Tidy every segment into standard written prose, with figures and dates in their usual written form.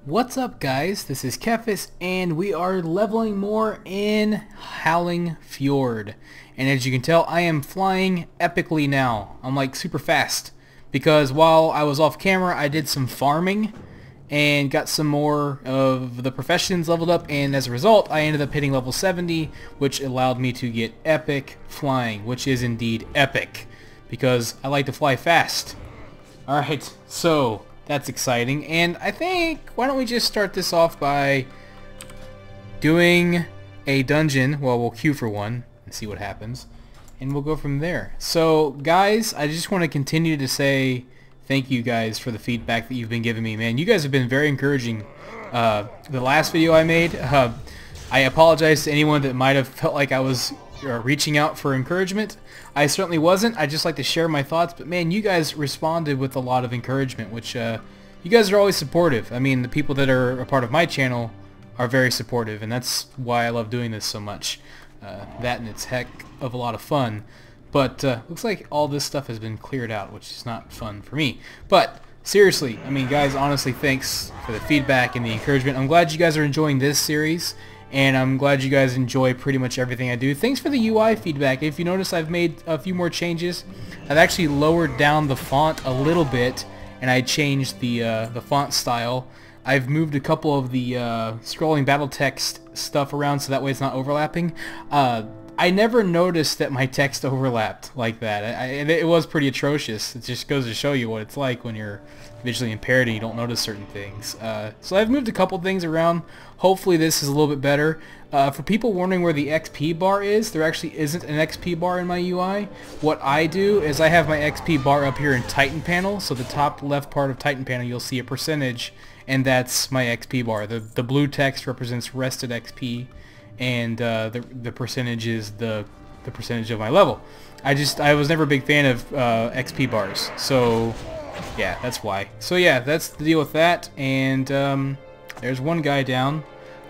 What's up, guys? This is Kephas and we are leveling more in Howling Fjord. And as you can tell, I am flying epically now. I'm like super fast because while I was off camera I did some farming and got some more of the professions leveled up, and as a result I ended up hitting level 70, which allowed me to get epic flying, which is indeed epic because I like to fly fast. Alright, so that's exciting, and I think, why don't we just start this off by doing a dungeon. Well, we'll queue for one and see what happens, and we'll go from there. So guys, I just want to continue to say thank you guys for the feedback that you've been giving me. Man, you guys have been very encouraging. The last video I made, I apologize to anyone that might have felt like I was reaching out for encouragement. I certainly wasn't. I just like to share my thoughts, but man, you guys responded with a lot of encouragement, which you guys are always supportive. I mean, the people that are a part of my channel are very supportive, and that's why I love doing this so much. That and it's heck of a lot of fun. But looks like all this stuff has been cleared out, which is not fun for me. But seriously, I mean, guys, honestly, thanks for the feedback and the encouragement. I'm glad you guys are enjoying this series, and I'm glad you guys enjoy pretty much everything I do. Thanks for the UI feedback. If you notice, I've made a few more changes. I've actually lowered down the font a little bit, and I changed the font style. I've moved a couple of the scrolling battle text stuff around so that way it's not overlapping. I never noticed that my text overlapped like that. It was pretty atrocious. It just goes to show you what it's like when you're visually impaired and you don't notice certain things. So I've moved a couple things around. Hopefully this is a little bit better. For people wondering where the XP bar is, there actually isn't an XP bar in my UI. What I do is I have my XP bar up here in Titan panel. So the top left part of Titan panel, you'll see a percentage, and that's my XP bar. The blue text represents rested XP, and the percentage is the percentage of my level. I was never a big fan of XP bars, so yeah, that's why. So yeah, that's the deal with that. And there's one guy down.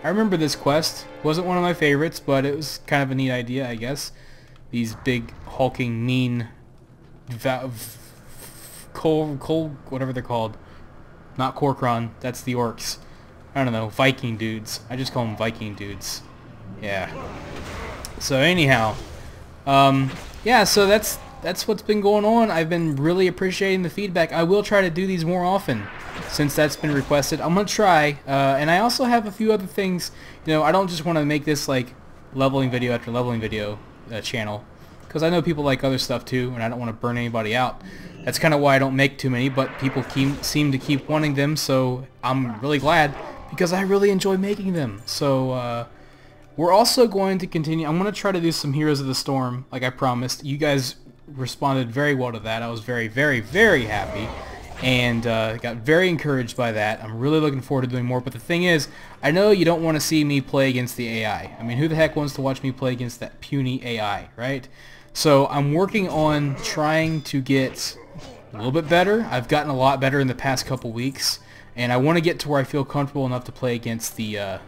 I remember this quest. Wasn't one of my favorites, but it was kind of a neat idea, I guess. These big hulking mean whatever they're called. Not Korkron, that's the orcs. I don't know, Viking dudes. I just call them Viking dudes. Yeah. So anyhow, yeah, so that's what's been going on. I've been really appreciating the feedback. I will try to do these more often since that's been requested. I'm gonna try, and I also have a few other things. You know, I don't just want to make this like leveling video after leveling video channel, because I know people like other stuff too, and I don't want to burn anybody out. That's kind of why I don't make too many, but people seem to keep wanting them, so I'm really glad because I really enjoy making them. So we're also going to continue. I'm going to try to do some Heroes of the Storm, like I promised. You guys responded very well to that. I was very, very, very happy, and got very encouraged by that. I'm really looking forward to doing more, but the thing is, I know you don't want to see me play against the AI. I mean, who the heck wants to watch me play against that puny AI, right? So I'm working on trying to get a little bit better. I've gotten a lot better in the past couple weeks, and I want to get to where I feel comfortable enough to play against the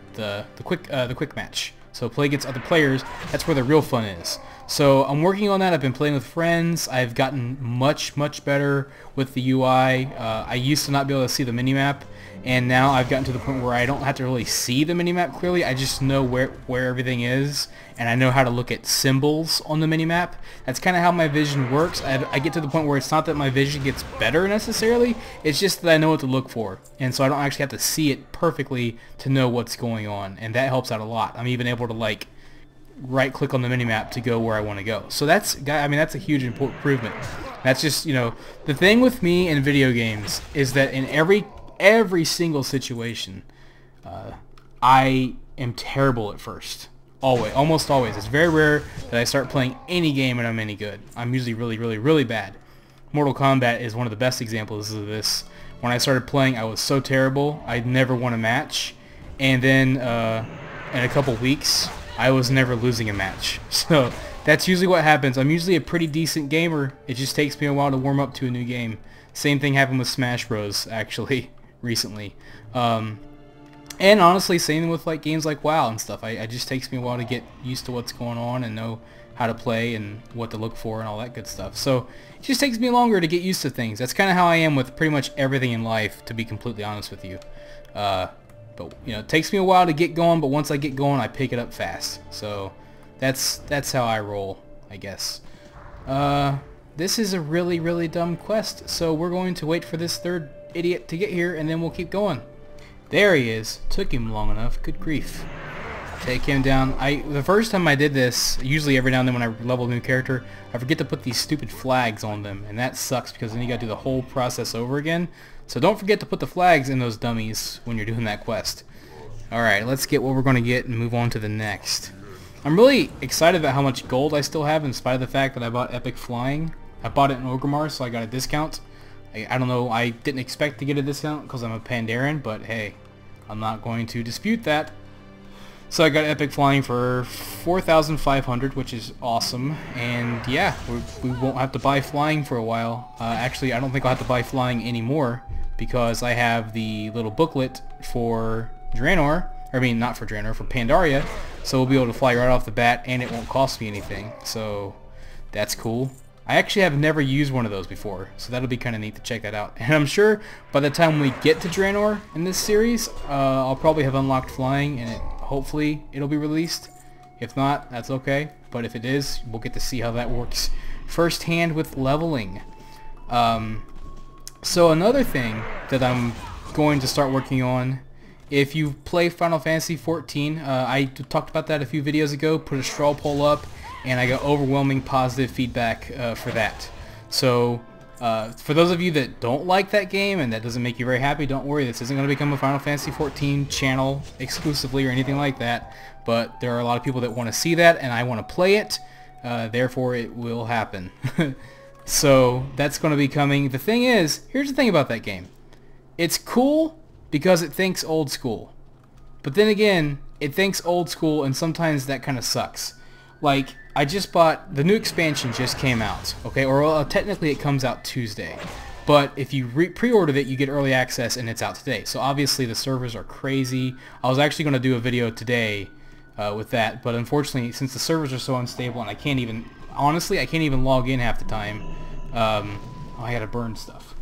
quick match. So play against other players. That's where the real fun is. So I'm working on that. I've been playing with friends. I've gotten much better with the UI. I used to not be able to see the minimap, and now I've gotten to the point where I don't have to really see the minimap clearly. I just know where everything is, and I know how to look at symbols on the minimap. That's kind of how my vision works. I get to the point where it's not that my vision gets better necessarily, it's just that I know what to look for, and so I don't actually have to see it perfectly to know what's going on, and that helps out a lot. I'm even able to like right click on the minimap to go where I want to go. So that's a huge improvement. That's just, you know, the thing with me in video games is that in every single situation, I am terrible at first. Almost always. It's very rare that I start playing any game and I'm any good. I'm usually really bad. Mortal Kombat is one of the best examples of this. When I started playing, I was so terrible, I'd never won a match, and then in a couple weeks, I was never losing a match. So that's usually what happens. I'm usually a pretty decent gamer. It just takes me a while to warm up to a new game. Same thing happened with Smash Bros. Actually recently. And honestly, same with like games like WoW and stuff. It just takes me a while to get used to what's going on and know how to play and what to look for and all that good stuff. So it just takes me longer to get used to things. That's kind of how I am with pretty much everything in life, to be completely honest with you. But you know, it takes me a while to get going, but once I get going, I pick it up fast. So that's how I roll, I guess. This is a really, really dumb quest, so we're going to wait for this third idiot to get here, and then we'll keep going. There he is. Took him long enough. Good grief. Take him down. The first time I did this, usually every now and then when I level a new character, I forget to put these stupid flags on them, and that sucks because then you gotta do the whole process over again. So don't forget to put the flags in those dummies when you're doing that quest. Alright, let's get what we're going to get and move on to the next. I'm really excited about how much gold I still have in spite of the fact that I bought Epic Flying. I bought it in Orgrimmar, so I got a discount. I don't know, I didn't expect to get a discount because I'm a Pandaren, but hey, I'm not going to dispute that. So I got Epic Flying for 4,500, which is awesome, and yeah, we won't have to buy Flying for a while. Actually, I don't think I'll have to buy Flying anymore because I have the little booklet for Draenor, I mean not for Draenor, for Pandaria, so we'll be able to fly right off the bat and it won't cost me anything, so that's cool. I actually have never used one of those before, so that'll be kind of neat to check that out. And I'm sure by the time we get to Draenor in this series, I'll probably have unlocked Flying, and hopefully it'll be released. If not, that's okay. But if it is, we'll get to see how that works firsthand with leveling. So another thing that I'm going to start working on, if you play Final Fantasy XIV, I talked about that a few videos ago, put a straw poll up, and I got overwhelming positive feedback for that. So for those of you that don't like that game and that doesn't make you very happy, don't worry, this isn't going to become a Final Fantasy XIV channel exclusively or anything like that, but there are a lot of people that want to see that and I want to play it, therefore it will happen. So that's going to be coming. The thing is, here's the thing about that game. It's cool because it thinks old school, but then again, it thinks old school and sometimes that kind of sucks. Like, I just bought, the new expansion just came out, okay, or technically it comes out Tuesday, but if you pre-ordered it, you get early access and it's out today, so obviously the servers are crazy. I was actually going to do a video today with that, but unfortunately, since the servers are so unstable and I can't even, honestly, I can't even log in half the time, I gotta burn stuff.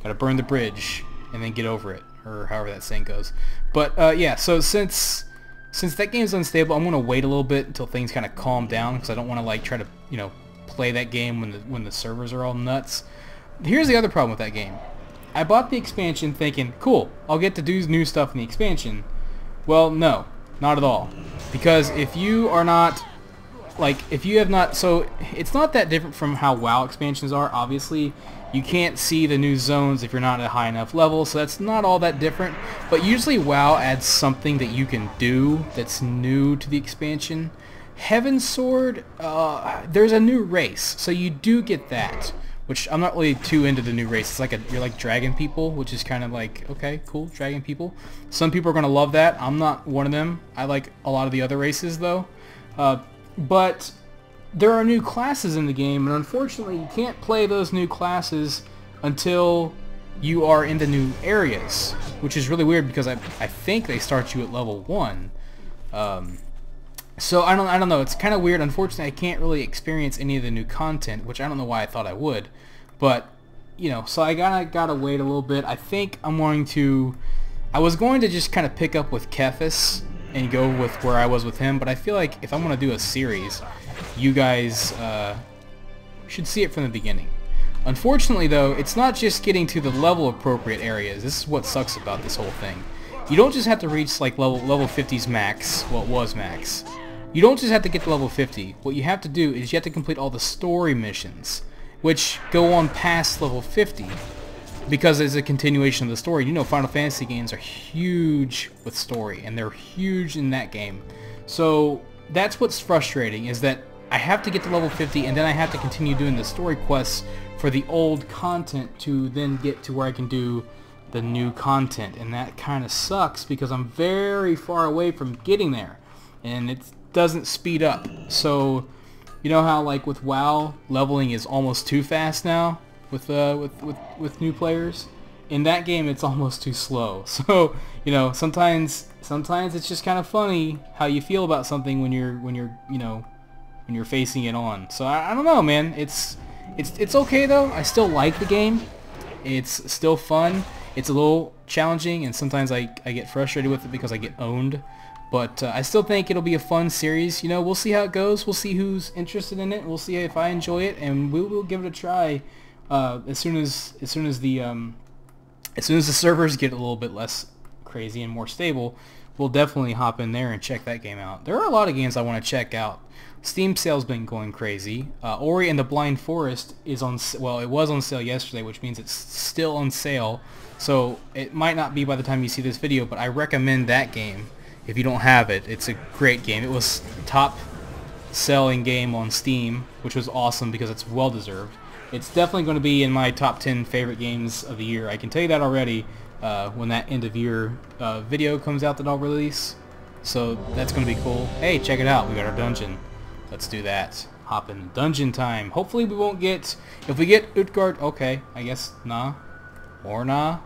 Gotta burn the bridge and then get over it, or however that saying goes. But yeah, so since that game's unstable, I'm gonna wait a little bit until things kind of calm down because I don't want to like try to, you know, play that game when the servers are all nuts. Here's the other problem with that game. I bought the expansion thinking, cool, I'll get to do new stuff in the expansion. Well, no, not at all. Because if you are not, like, if you have not, so it's not that different from how WoW expansions are, obviously. You can't see the new zones if you're not at a high enough level, so that's not all that different. But usually WoW adds something that you can do that's new to the expansion. Heaven Sword, there's a new race, so you do get that, which I'm not really too into the new race. It's like you're like dragon people, which is kind of like, okay, cool, dragon people. Some people are going to love that. I'm not one of them. I like a lot of the other races, though. But there are new classes in the game, and unfortunately you can't play those new classes until you are in the new areas, which is really weird because I think they start you at level 1. So I don't know, it's kind of weird. Unfortunately, I can't really experience any of the new content, which I don't know why I thought I would, but you know, so I gotta wait a little bit. I think I was going to just kind of pick up with Kephas and go with where I was with him, but I feel like if I'm going to do a series, you guys should see it from the beginning. Unfortunately, though, it's not just getting to the level appropriate areas. This is what sucks about this whole thing. You don't just have to reach like level 50's max, well, it was max. You don't just have to get to level 50. What you have to do is you have to complete all the story missions, which go on past level 50. Because it's a continuation of the story. You know, Final Fantasy games are huge with story, and they're huge in that game. So that's what's frustrating, is that I have to get to level 50, and then I have to continue doing the story quests for the old content to then get to where I can do the new content. And that kind of sucks because I'm very far away from getting there, and it doesn't speed up. So you know how like with WoW, leveling is almost too fast now? With new players, in that game it's almost too slow. So you know, sometimes it's just kind of funny how you feel about something when you're when you're facing it on. So I don't know, man. It's okay though. I still like the game. It's still fun. It's a little challenging, and sometimes I get frustrated with it because I get owned. But I still think it'll be a fun series. You know, we'll see how it goes. We'll see who's interested in it. We'll see if I enjoy it, and we'll give it a try as soon as the servers get a little bit less crazy and more stable. We'll definitely hop in there and check that game out. There are a lot of games I want to check out. Steam sale's been going crazy. Ori and the Blind Forest is on, well, it was on sale yesterday, which means it's still on sale. So it might not be by the time you see this video, but I recommend that game if you don't have it. It's a great game. It was top selling game on Steam, which was awesome because it's well deserved. It's definitely going to be in my top 10 favorite games of the year. I can tell you that already when that end of year video comes out that I'll release. So that's going to be cool. Hey, check it out. We got our dungeon. Let's do that. Hop in dungeon time. Hopefully we won't get... If we get Utgard, okay. I guess nah. Or nah.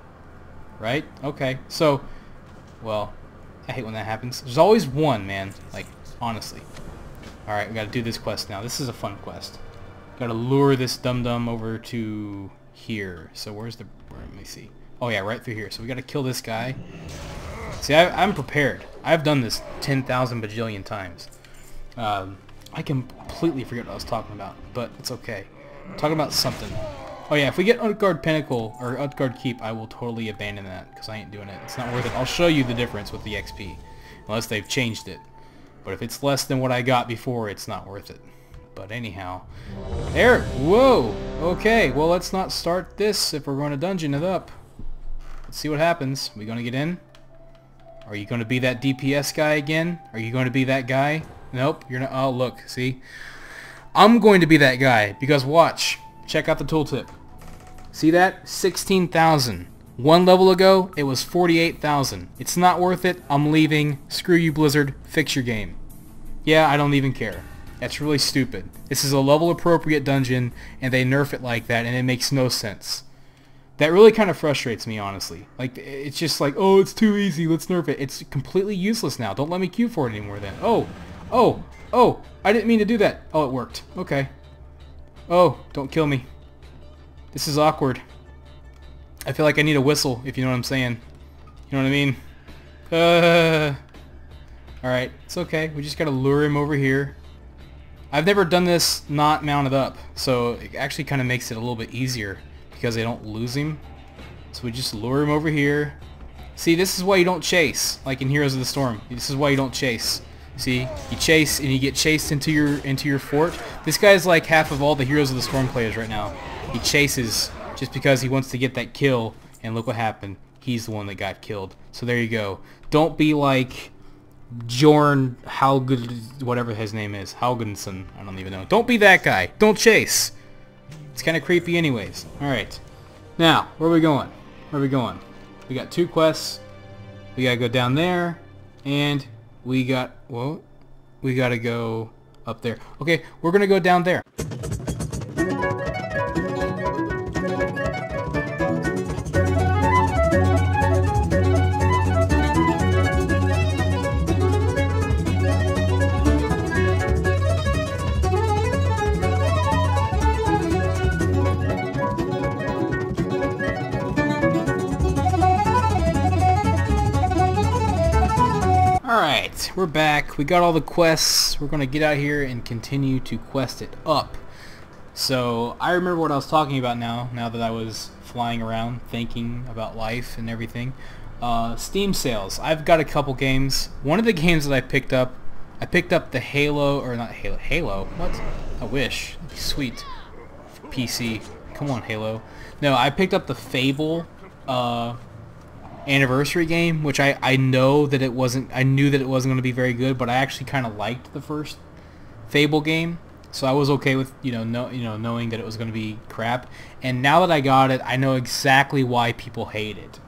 Right? Okay. So, well, I hate when that happens. There's always one, man. Like, honestly. Alright, we gotta do this quest now. This is a fun quest. Gotta lure this dum-dum over to here. So where's the... let me see. Oh yeah, right through here. So we gotta kill this guy. See, I'm prepared. I've done this 10,000 bajillion times. I completely forget what I was talking about, but it's okay. I'm talking about something. Oh yeah, if we get Utgard Pinnacle or Utgard Keep, I will totally abandon that because I ain't doing it. It's not worth it. I'll show you the difference with the XP, unless they've changed it. But if it's less than what I got before, it's not worth it. But anyhow, there. Whoa. Okay. Well, let's not start this if we're going to dungeon it up. Let's see what happens. Are we going to get in? Are you going to be that DPS guy again? Are you going to be that guy? Nope, you're not. Oh, look, see? I'm going to be that guy, because watch. Check out the tooltip. See that? 16,000. One level ago, it was 48,000. It's not worth it. I'm leaving. Screw you, Blizzard. Fix your game. Yeah, I don't even care. That's really stupid. This is a level-appropriate dungeon, and they nerf it like that, and it makes no sense. That really kind of frustrates me, honestly. Like, it's just like, oh, it's too easy, let's nerf it. It's completely useless now. Don't let me queue for it anymore then. Oh, I didn't mean to do that. Oh, it worked. Okay. Oh, don't kill me. This is awkward. I feel like I need a whistle, if you know what I'm saying. You know what I mean? Alright, it's okay. We just gotta lure him over here. I've never done this not mounted up, so it actually kind of makes it a little bit easier because they don't lose him. So we just lure him over here. See, this is why you don't chase, like in Heroes of the Storm. This is why you don't chase. See, you chase and you get chased into your fort. This guy's like half of all the Heroes of the Storm players right now. He chases just because he wants to get that kill, and look what happened. He's the one that got killed. So there you go. Don't be like Jorn Halgud, whatever his name is, Halgunson. I don't even know. Don't be that guy. Don't chase. It's kind of creepy anyways. Alright. Now, where are we going? Where are we going? We got 2 quests. We gotta go down there. And we got... whoa. We gotta go up there. Okay, we're gonna go down there. Alright, we're back. We got all the quests. We're going to get out here and continue to quest it up. So, I remember what I was talking about now that I was flying around, thinking about life and everything. Steam sales. I've got a couple games. One of the games that I picked up the Halo, or not Halo, Halo? What? I wish. That'd be sweet. PC. Come on, Halo. No, I picked up the Fable, anniversary game, which I know that it wasn't. I knew that it wasn't going to be very good, but I actually kind of liked the first Fable game, so I was okay with knowing that it was going to be crap. And now that I got it, I know exactly why people hate it,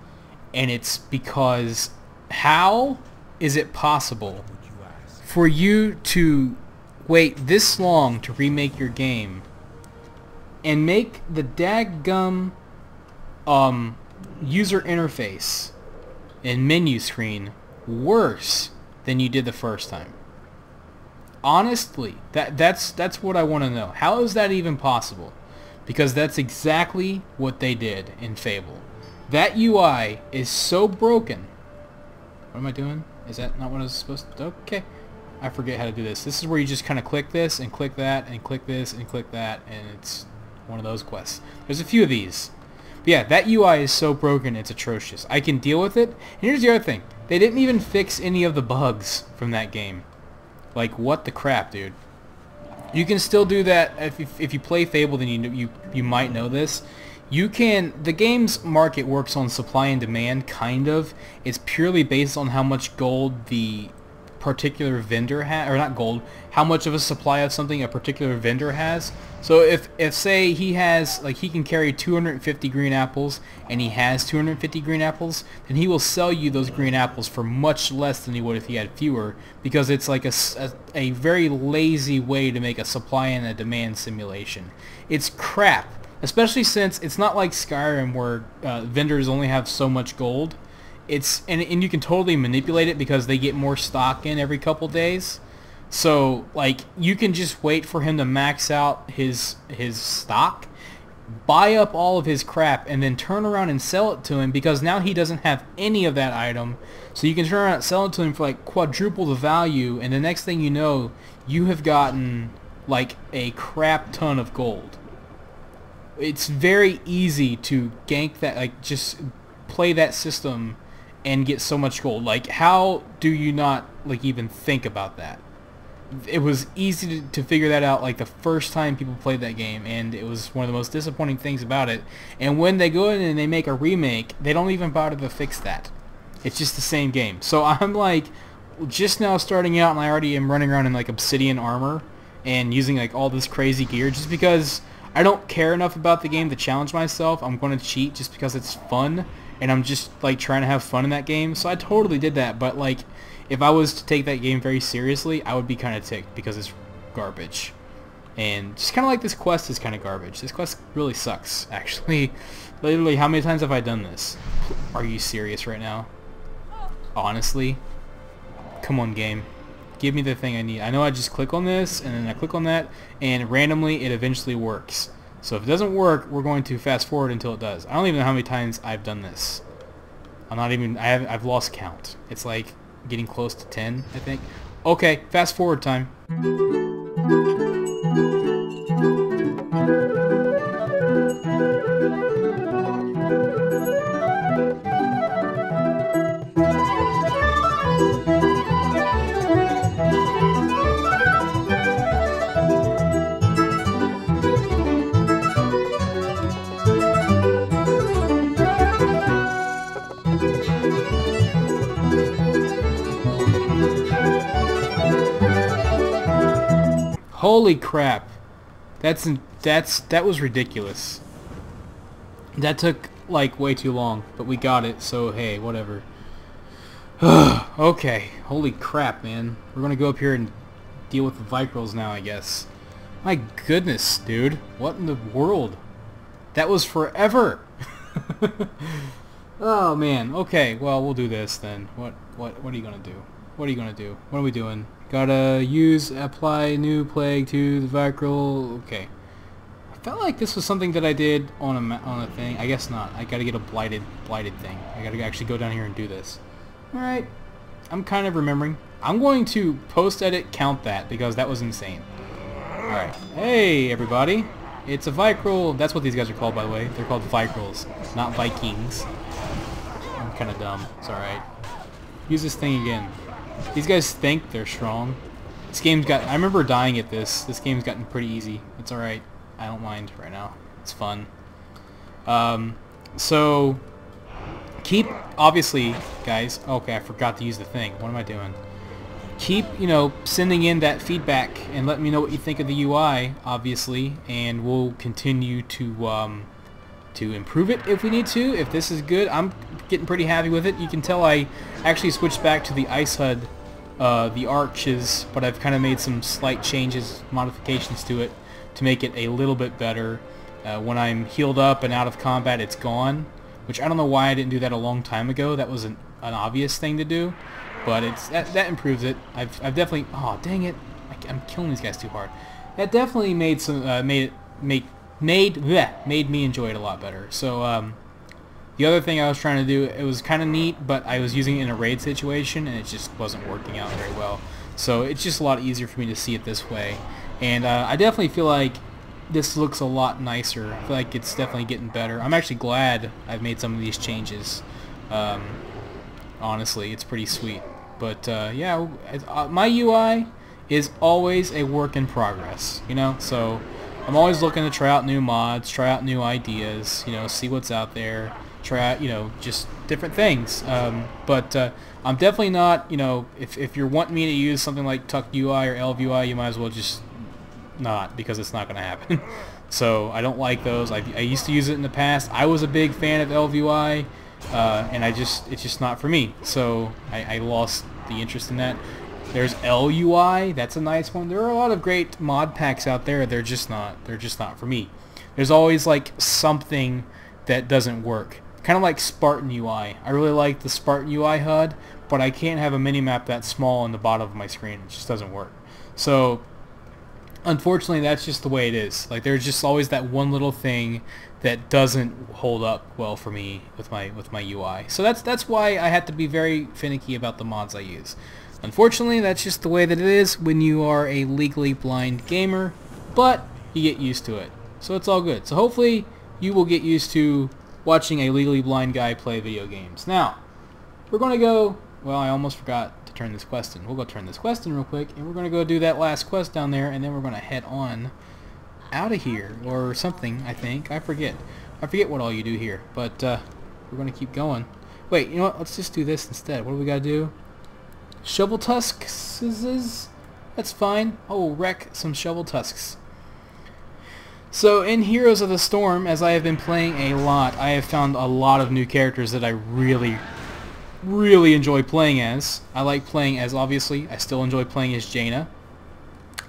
and it's because how is it possible for you to wait this long to remake your game and make the daggum user interface and menu screen worse than you did the first time? Honestly, that's what I want to know. How is that even possible? Because that's exactly what they did in Fable. That UI is so broken. What am I doing? Is that not what I was supposed to... Okay. I forget how to do this. This is where you just kind of click this and click that and click this and click that, and it's one of those quests. There's a few of these. But yeah, that UI is so broken, it's atrocious. I can deal with it. And here's the other thing. They didn't even fix any of the bugs from that game. Like, what the crap, dude? You can still do that if you play Fable, then you might know this. You can... The game's market works on supply and demand, kind of. It's purely based on how much gold the particular vendor has, or not gold, how much of a supply of something a particular vendor has. So if say he has, like, he can carry 250 green apples and he has 250 green apples, then he will sell you those green apples for much less than he would if he had fewer, because it's like a very lazy way to make a supply and a demand simulation. It's crap, especially since it's not like Skyrim where vendors only have so much gold. It's and you can totally manipulate it because they get more stock in every couple days. So, like, you can just wait for him to max out his stock, buy up all of his crap, and then turn around and sell it to him, because now he doesn't have any of that item. So you can turn around and sell it to him for like quadruple the value, and the next thing you know, you have gotten like a crap ton of gold. It's very easy to gank that, like, just play that system and get so much gold. Like, how do you not, like, even think about that? It was easy to figure that out, like, the first time people played that game, and it was one of the most disappointing things about it. And when they go in and they make a remake, they don't even bother to fix that. It's just the same game. So I'm, like, just now starting out, and I already am running around in, like, obsidian armor and using, like, all this crazy gear just because I don't care enough about the game to challenge myself. I'm going to cheat just because it's fun, and I'm just, like, trying to have fun in that game. So I totally did that, but, like, if I was to take that game very seriously, I would be kind of ticked because it's garbage. And just kind of like this quest is kind of garbage. This quest really sucks, actually. Literally, how many times have I done this? Are you serious right now? Honestly? Come on, game. Give me the thing I need. I know I just click on this, and then I click on that, and randomly it eventually works. So if it doesn't work, we're going to fast forward until it does. I don't even know how many times I've done this. I've lost count. It's like getting close to 10, I think. Okay, fast forward time. Holy crap. That was ridiculous. That took, like, way too long, but we got it, so hey, whatever. Okay, holy crap, man. We're gonna go up here and deal with the Vicryls now, I guess. My goodness, dude. What in the world? That was forever. Oh man. Okay, well, we'll do this then. What are you gonna do? What are you gonna do? What are we doing? Gotta apply new plague to the Vicryl. Okay. I felt like this was something that I did on a thing. I guess not. I gotta get a blighted thing. I gotta actually go down here and do this. Alright. I'm kind of remembering. I'm going to post-edit count that because that was insane. Alright. Hey, everybody. It's a Vicryl. That's what these guys are called, by the way. They're called Vicryls, not Vikings. I'm kind of dumb. It's alright. Use this thing again. These guys think they're strong. This game's got... I remember dying at this. This game's gotten pretty easy. It's alright. I don't mind right now. It's fun. So... Keep... Obviously, guys... Okay, I forgot to use the thing. What am I doing? Keep, you know, sending in that feedback and let me know what you think of the UI, obviously. And we'll continue to improve it if we need to. If this is good, I'm getting pretty happy with it. You can tell I actually switched back to the Ice HUD, the arches, but I've kind of made some slight changes, modifications to it to make it a little bit better. When I'm healed up and out of combat, it's gone, which I don't know why I didn't do that a long time ago. That was an obvious thing to do, but it's that improves it. I've definitely... Oh, dang it. I I'm killing these guys too hard. That definitely made some made me enjoy it a lot better. So the other thing I was trying to do, it was kind of neat, but I was using it in a raid situation and it just wasn't working out very well. So it's just a lot easier for me to see it this way. And I definitely feel like this looks a lot nicer. I feel like it's definitely getting better. I'm actually glad I've made some of these changes. Honestly, it's pretty sweet. But yeah, my UI is always a work in progress, you know? So I'm always looking to try out new mods, try out new ideas, you know, see what's out there, try out, you know, just different things. But I'm definitely not, you know, if you're wanting me to use something like Tuck UI or Elv UI, you might as well just not, because it's not going to happen. So I don't like those. I used to use it in the past. I was a big fan of Elv UI, and it's just not for me. So I lost the interest in that. There's LUI. That's a nice one. There are a lot of great mod packs out there. They're just not for me. There's always like something that doesn't work. Kind of like Spartan UI. I really like the Spartan UI HUD, but I can't have a minimap that small on the bottom of my screen. It just doesn't work. So unfortunately, that's just the way it is. Like, there's just always that one little thing that doesn't hold up well for me with my UI. So that's why I have to be very finicky about the mods I use. Unfortunately, that's just the way that it is when you are a legally blind gamer, but you get used to it. So it's all good. So hopefully you will get used to watching a legally blind guy play video games. Now, we're going to go, well, I almost forgot to turn this quest in. We'll go turn this quest in real quick, and we're going to go do that last quest down there, and then we're going to head on out of here, or something, I think. I forget what all you do here, but we're going to keep going. Wait, you know what? Let's just do this instead. What do we got to do? Shovel tusks? That's fine. Oh, wreck some shovel tusks. So in Heroes of the Storm, as I have been playing a lot, I have found a lot of new characters that I really enjoy playing as. I like playing as, obviously, I still enjoy playing as Jaina.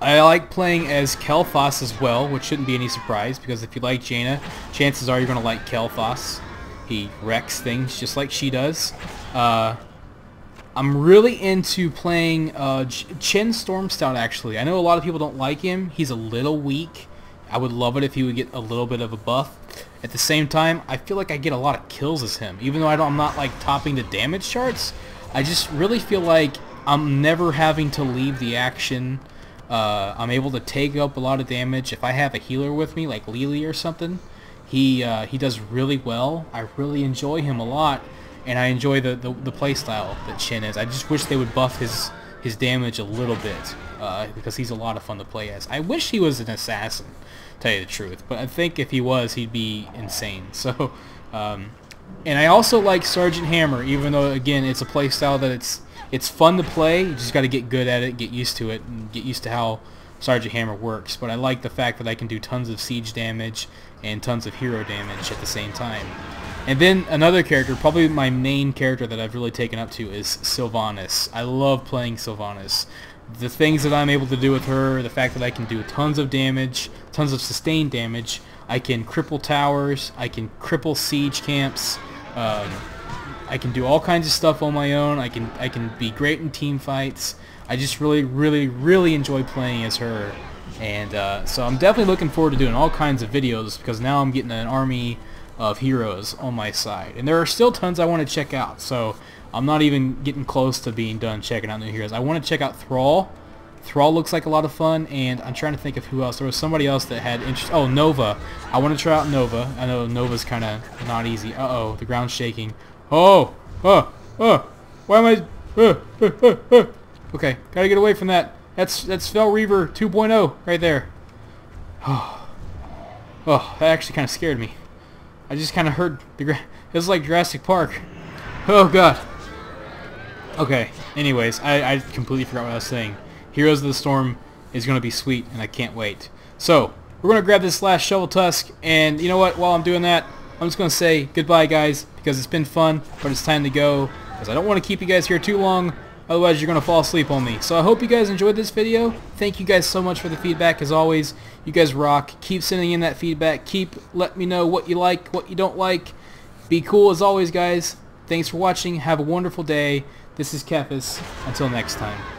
I like playing as Kephas as well, which shouldn't be any surprise, because if you like Jaina, chances are you're going to like Kephas. He wrecks things just like she does. I'm really into playing Chen Stormstout, actually. I know a lot of people don't like him. He's a little weak. I would love it if he would get a little bit of a buff. At the same time, I feel like I get a lot of kills as him. Even though I'm not like topping the damage charts, I just really feel like I'm never having to leave the action. I'm able to take up a lot of damage. If I have a healer with me, like Lily or something, he does really well. I really enjoy him a lot, and I enjoy the playstyle that Chen is. I just wish they would buff his damage a little bit, because he's a lot of fun to play as. I wish he was an assassin, to tell you the truth, but I think if he was, he'd be insane. So, and I also like Sergeant Hammer, even though, again, it's a playstyle that it's fun to play. You just got to get good at it, get used to it, and get used to how Sergeant Hammer works. But I like the fact that I can do tons of siege damage and tons of hero damage at the same time. And then another character, probably my main character that I've really taken up to, is Sylvanas. I love playing Sylvanas. The things that I'm able to do with her, the fact that I can do tons of damage, tons of sustained damage. I can cripple towers, I can cripple siege camps, I can do all kinds of stuff on my own. I can be great in team fights. I just really enjoy playing as her. And so I'm definitely looking forward to doing all kinds of videos, because now I'm getting an army of heroes on my side. And there are still tons I want to check out, so I'm not even getting close to being done checking out new heroes. I want to check out Thrall. Thrall looks like a lot of fun, and I'm trying to think of who else. There was somebody else that had interest. Oh, Nova. I want to try out Nova. I know Nova's kind of not easy. Uh-oh, the ground's shaking. Oh! Why am I... Okay, gotta get away from that. That's Fel Reaver 2.0 right there. Oh, that actually kind of scared me. I just kind of heard the ground. It was like Jurassic Park. Oh, God. Okay, anyways, I completely forgot what I was saying. Heroes of the Storm is going to be sweet, and I can't wait. So, we're going to grab this last Shovel Tusk, and you know what? While I'm doing that, I'm just going to say goodbye, guys, because it's been fun, but it's time to go, because I don't want to keep you guys here too long, otherwise you're going to fall asleep on me. So I hope you guys enjoyed this video. Thank you guys so much for the feedback, as always. You guys rock. Keep sending in that feedback. Keep letting me know what you like, what you don't like. Be cool as always, guys. Thanks for watching. Have a wonderful day. This is Kephas. Until next time.